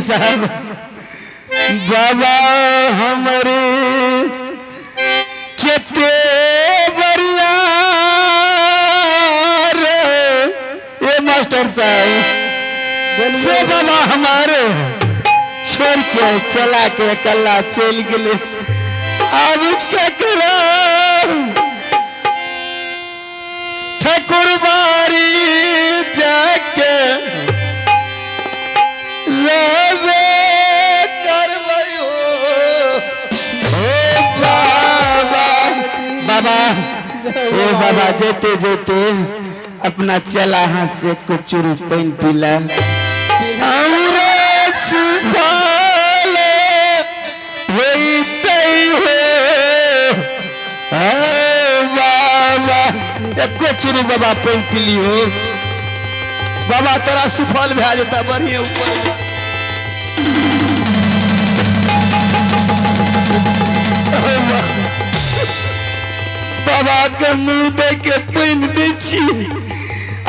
साहब बाबा हमारे केते बढ़िया रे ये मास्टर साहब से बाबा हमारे छोड़ के चला के कल्ला चल गए अब ककरा ठकुरबारी जाके लेवे करवई हो बाबा ओ बाबा जेते जेते अपना चला हाथ से कुचुरी पेन पीला चुरू बाबा पेन पीली हो बाबा तोरा सुफल भे जाता बढ़िया ऊपर बाबा के मुंह दे के पेन दी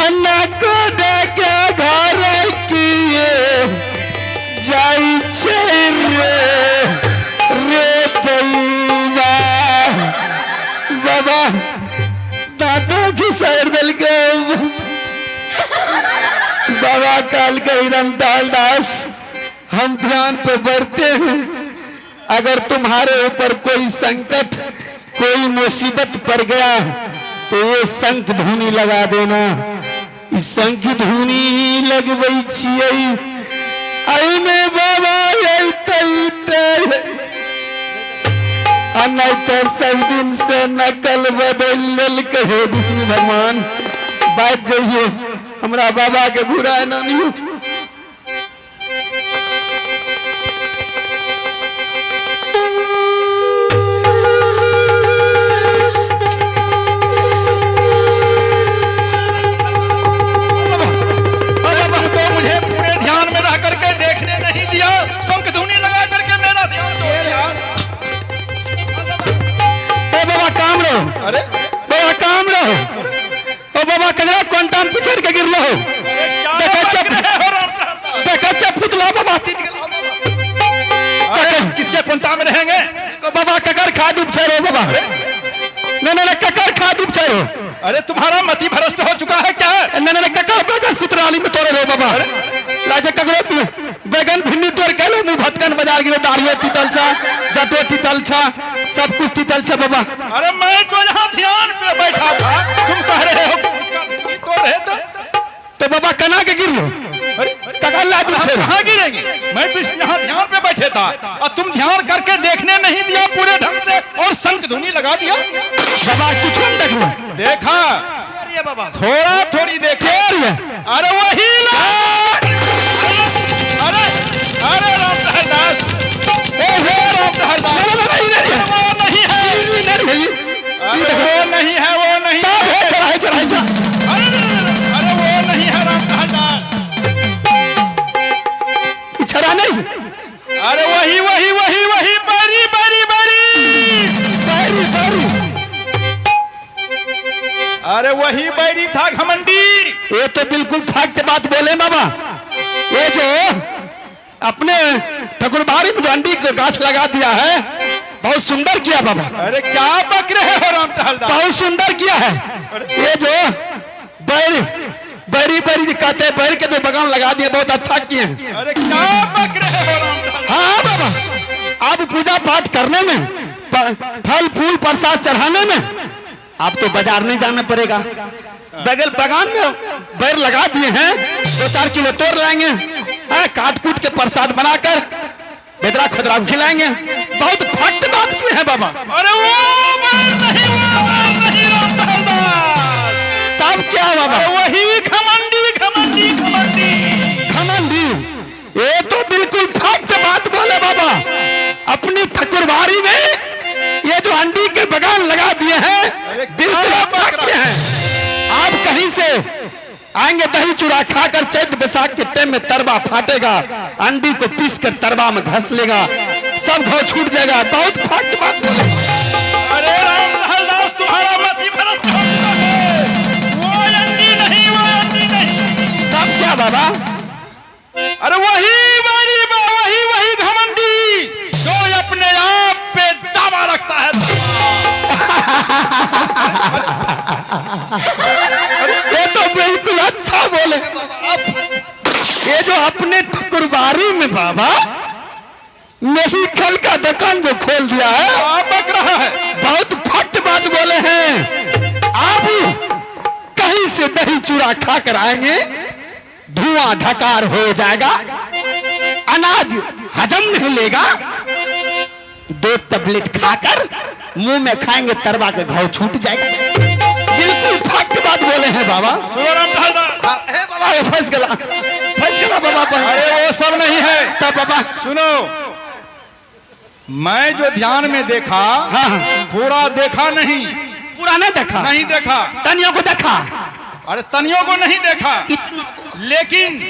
अन्ना को दे के घर किए जाई छे रे दैवा बाबा दादो की सैर दल के बाबा काल के हिरमताल दास हम ध्यान पे बढ़ते हैं अगर तुम्हारे ऊपर कोई संकट कोई मुसीबत पड़ गया तो ये शंख धुनी लगा देना इस शंख धुनी लगवई छियै आई में बाबा नहीं तो सब दिन से नकल बदल कहे विष्णु भगवान बात जाइए हमरा बाबा के घुरा ना नहीं तो मुझे पूरे ध्यान में रह करके देखने नहीं दिया शंख धुनी लगा करके मेरा ध्यान बाबा काम रहो अरे बाबा काम रहो ओ बाबा कजरा कोंटाम पिछड़ के गिर रहो देखा चप फुटला बाबा अरे किसके कोंटा में रहेंगे तो बाबा ककर खा डूब छरो बाबा नहीं ककर खा डूब छरो अरे तुम्हारा मति भ्रष्ट हो चुका है क्या नहीं ककर बैगन सितराली में तोड़े रहो बाबा लाजे कगरो बैगन भिंडी तोड़ के लो मुंह भटकन बाजार गिरे दाढ़ियो तितल छा जटो तितल छा सब कुछ तितल छा बाबा अरे मैं तो यहाँ ध्यान पे बैठा था तुम कह रहे हो कि तो रहे तो बाबा कना के गिर लो कहाँ गिरेंगे मैं तो यहाँ ध्यान पे बैठे था और तुम ध्यान करके देखने नहीं दिया पूरे ढंग से और शंख धुनी लगा दिया बाबा कुछ देखा बाबा थोड़ा थोड़ी देखे अरे वही अरे अरे राम दास वो नहीं है वो नहीं है वो नहीं अरे वो नहीं है राम दास छड़ा नहीं अरे वही वही वही वही बारी बारी बारी अरे वही बैरी था घमंडी ये तो बिल्कुल फैक्ट बात बोले बाबा ये जो अपने ठकुरबारी में अंडी का गाछ लगा दिया है बहुत सुंदर किया बाबा अरे क्या बक रहे हो राम टहलदास बहुत सुंदर किया है ये जो बैरी बैरी बैरी कहते हैं बैर के जो बगान लगा दिए बहुत अच्छा किए हैं अरे क्या बक रहे हो राम टहलदास हाँ बाबा अब पूजा पाठ करने में फल फूल प्रसाद चढ़ाने में आप तो बाजार नहीं जाना पड़ेगा बगल बगान में बैर लगा दिए हैं 2-4 किलो तोड़ लाएंगे काट कूट के प्रसाद बनाकर बेदरा खुदरा खिलाएंगे बहुत फट बात की है बाबा अरे वो नहीं राम टहलदास तब क्या बाबा वही घमंडी घमंडी घमंडी घमंडी ये तो बिल्कुल फट बात बोले बाबा अपनी ठकुरबारी में ये जो अंडी के बगान लगा दिए हैं बिल्कुल हैं आप कहीं से आएंगे दही चूड़ा खाकर चैत बैसाख के टाइम में तरवा फाटेगा अंडी को पीस कर तरवा में घस लेगा सब घाव छूट जाएगा बहुत फट बात बोले अरे राम टहलदास तुम्हारा मति भ्रष्ट हो गया है वो अंडी नहीं तब क्या बाबा अरे वही बारी का दुकान जो खोल दिया है, आप बक रहा है। बहुत फट बात बोले हैं। आप कहीं से दही चूड़ा खा कर आएंगे, धुआं धकार हो जाएगा, अनाज हजम नहीं लेगा। 2 टैबलेट खाकर मुंह में खाएंगे, तरवा के घाव छूट जाएगा। बिल्कुल फट बात बोले हैं बाबा। सुनो रामटहल दास, बाबा फंस गला बाबा। अरे वो सब नहीं है। तब बाबा सुनो, मैं जो ध्यान में देखा, हाँ पूरा देखा नहीं। पूरा नहीं देखा, नहीं देखा। तनियों को देखा, अरे तनियों को नहीं देखा, इतना लेकिन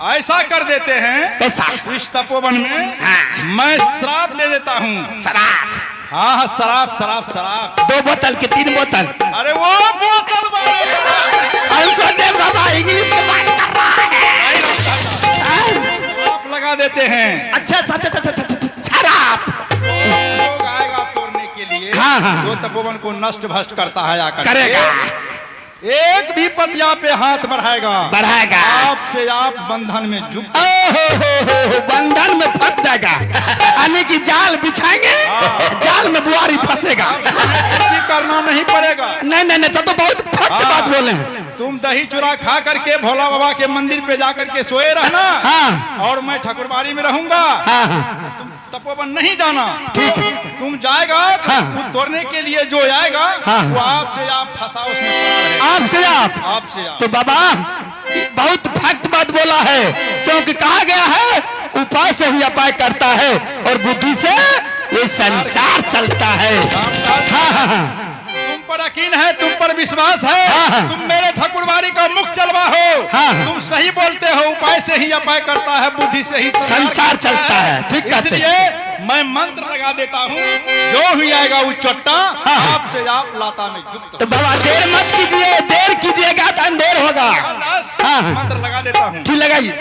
ऐसा कर देते हैं कैसा? इस तपोवन में हाँ। मैं शराब दे देता हूँ। शराब? हाँ हाँ, शराब शराब शराब। 2 बोतल के 3 बोतल? अरे वो बोतल सोचे बाबा इंग्लिश की बात कर रहा है। शराब लगा देते हैं। अच्छा शराब लोग आएगा तोड़ने के लिए, हाँ, हाँ। जो तपोवन को नष्ट भ्रष्ट करता है आकर करेगा, एक भी पतिया पे हाथ बढ़ाएगा, आपसे आप बंधन में जुट, बंधन में फंस जाएगा। यानी कि जाल बिछाएंगे, जाल में बुआरी फंसेगा। करना नहीं पड़ेगा। नहीं तो बहुत फट बात बोले हैं। तुम दही चूड़ा खा करके भोला बाबा के मंदिर पे जा करके सोए रहना, हाँ। और मैं ठाकुरबाड़ी में रहूंगा। हाँ। तुम तपोवन नहीं जाना, ठीक है। तुम जाएगा, हाँ। खुद तोड़ने के लिए जो आएगा, हाँ। वो आपसे आप फंसा उसमें, आपसे आप। तो बाबा बहुत फट बात बोला है, क्योंकि कहा गया है उपाय से ही उपाय करता है और बुद्धि से ये संसार चलता है। हाँ। तुम पर यकीन है, तुम पर विश्वास है। हाँ। तुम मेरे ठाकुरबाड़ी का मुख चलवा हो। हाँ। तुम सही बोलते हो, उपाय से ही उपाय करता है, बुद्धि से ही संसार चलता है। ठीक कहते हैं। इसलिए मैं मंत्र लगा देता हूँ, जो भी आएगा वो चट्टा, हाँ। आपसे आप लाता में जुक्त। तो बाबा देर मत कीजिए, देर कीजिएगा तो अंधेर होगा। हाँ। मंत्र लगा देता हूँ। ठीक लगाइए।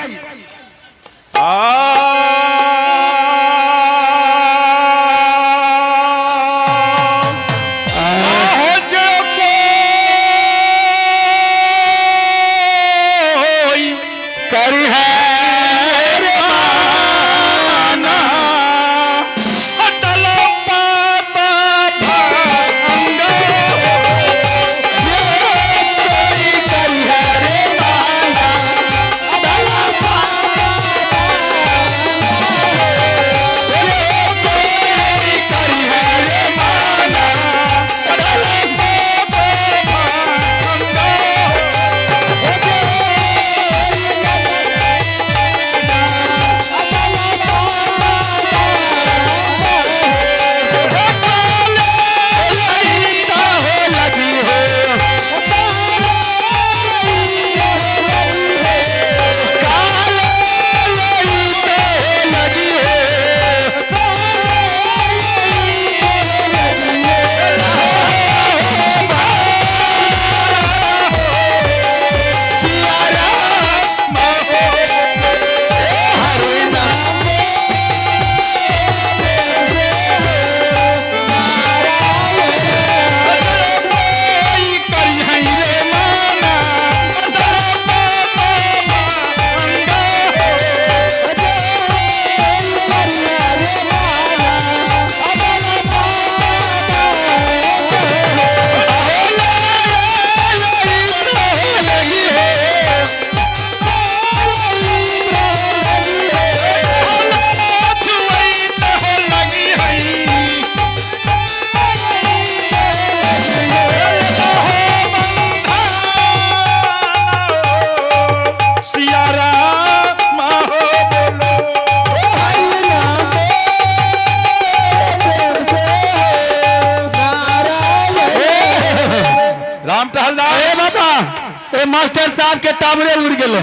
मास्टर साहब के टावरे उड़ गए।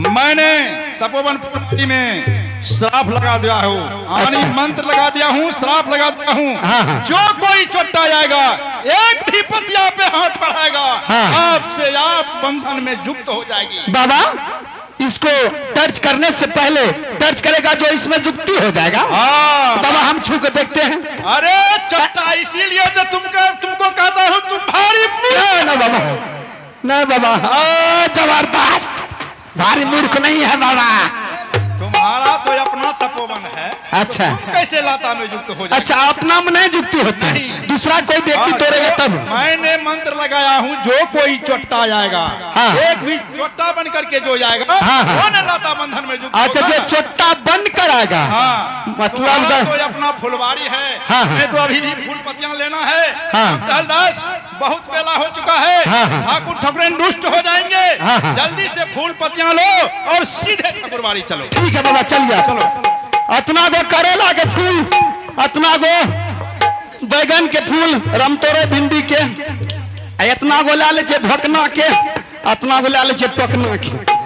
मैंने तपोवन में श्राप लगा दिया हूँ, अच्छा। मंत्र लगा दिया हूँ, श्राप लगा दिया हूँ। हाँ। जो कोई चोटा जाएगा, एक भी पतिया पे हाथ बढ़ाएगा, हाँ। आपसे आप बंधन में युक्त हो जाएगी। बाबा इसको टच करने से पहले टच करेगा जो इसमें जुक्ति हो जाएगा। बाबा हम छू के देखते हैं। अरे चट्टा इसीलिए तो तुमको कहता हूँ तुम भारी ना बाबा, ना बाबा, जबरदस्त, भारी मूर्ख नहीं है बाबा। तुम तुम्हारा तो अपना तपोवन है, अच्छा तुम कैसे लाता में युक्त हो जाए? अच्छा, अपना में नहीं जुक्ति होता है, नहीं। दूसरा कोई व्यक्ति तोड़ेगा तब। मैंने मंत्र लगाया हूँ, जो कोई चोट्टा जाएगा, हाँ। एक भी चोट्टा बन करके जो जाएगा, हाँ, हाँ। वो न लाता बंधन में युक्त अच्छा, होगा। जो चोट्टा बंद कराएगा, हाँ, मतलब तुम्हारा तो अपना फुलवारी है, हाँ, हाँ। हमें तो अभी भी फूल पत्तियां लेना है। हाँ। टहलदास, बहुत बेला हो चुका है, हाँ, हाँ। ठाकुर ठकुरन दुष्ट हो जाएंगे, हाँ, हाँ। जल्दी से फूल पत्तियां लो और सीधे ठाकुरबाड़ी चलो। ठीक है बाबा, चल जा। चलो, अतना गो करेला के फूल, अतना गो बैगन के फूल, रमतोरे भिंडी के, आ इतना गो ला ले छे भकना के, अतना गो ला ले छे पकना के।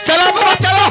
चलो बाबा चलो।